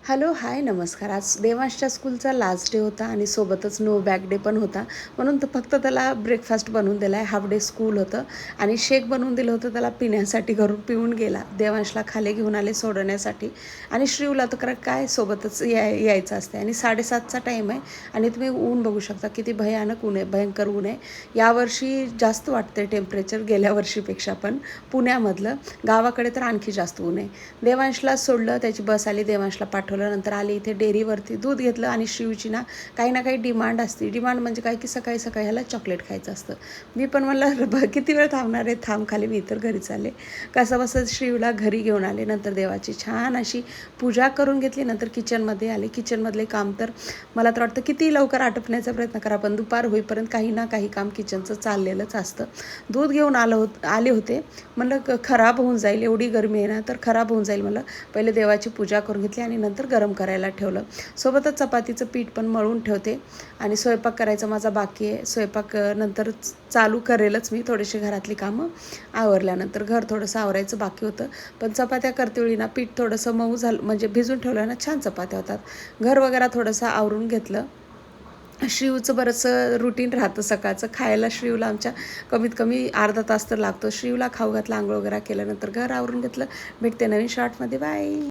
Hello, हाय, नमस्कार. आज देवांशच्या स्कूलचा last day होता आणि सोबतच नो बॅग डे पण होता. म्हणून तर फक्त त्याला ब्रेकफास्ट बनवून दिला आहे. हाफ डे स्कूल होतं आणि शेक बनवून दिलं होतं त्याला पिण्यासाठी. घरून पिऊन गेला. देवांशला खाली घेऊन आले सोडण्यासाठी आणि श्रीवला तर काय सोबतच यायचं असते. आणि 7:30चा टाईम आहे आणि तुम्ही ऊन बघू शकता किती भयानक ऊन आहे, भयंकर ऊन आहे. यावर्षी जास्त वाटते टेम्परेचर गेल्या वर्षीपेक्षा, पण पुण्यामधलं. गावाकडे तर आणखी जास्त ऊन आहे. देवांशला सोडलं, त्याची बस आली, देवांशला पाठवलं. नंतर आले इथे डेअरीवरती, दूध घेतलं आणि शिवची ना काही डिमांड असते. डिमांड म्हणजे काय की सकाळी सकाळी ह्याला चॉकलेट खायचं असतं. मी पण म्हणलं किती वेळ थांबणार आहे, थांब खाली, मी तर घरी चालले. कसं बसं श्रीवला घरी घेऊन आले. नंतर देवाची छान अशी पूजा करून घेतली. नंतर किचनमध्ये आले. किचनमधले काम तर मला तर वाटतं किती लवकर आटपण्याचा प्रयत्न करा, पण दुपार होईपर्यंत काही ना काही काम किचनचं चाललेलंच असतं. दूध घेऊन आले होते. म्हणलं खराब होऊन जाईल, एवढी गरमी आहे ना, तर खराब होऊन जाईल. म्हणलं पहिले देवाची पूजा करून घेतली आणि नंतर गरम करायला ठेवलं. सोबतच चपातीचं पीठ पण मळून ठेवते आणि स्वयंपाक करायचा माझा बाकी आहे. स्वयंपाक नंतर चालू करेलच मी. थोडीशी घरातली कामं आवरल्यानंतर घर थोडंसं आवरायचं बाकी होतं. पण चपात्या करते वेळी ना पीठ थोडंसं मऊ झालं, म्हणजे भिजून ठेवलं ना छान चपात्या होतात. घर वगैरे थोडंसं आवरून घेतलं. श्रीवचं बरंचसं रुटीन राहतं सकाळचं. खायला श्रीवला आमच्या कमीत कमी अर्धा तास तर लागतो. श्रीवला खाऊ घातला, आंघोळ वगैरे केल्यानंतर घर आवरून घेतलं. भेटते नवीन शॉर्टमध्ये. बाय.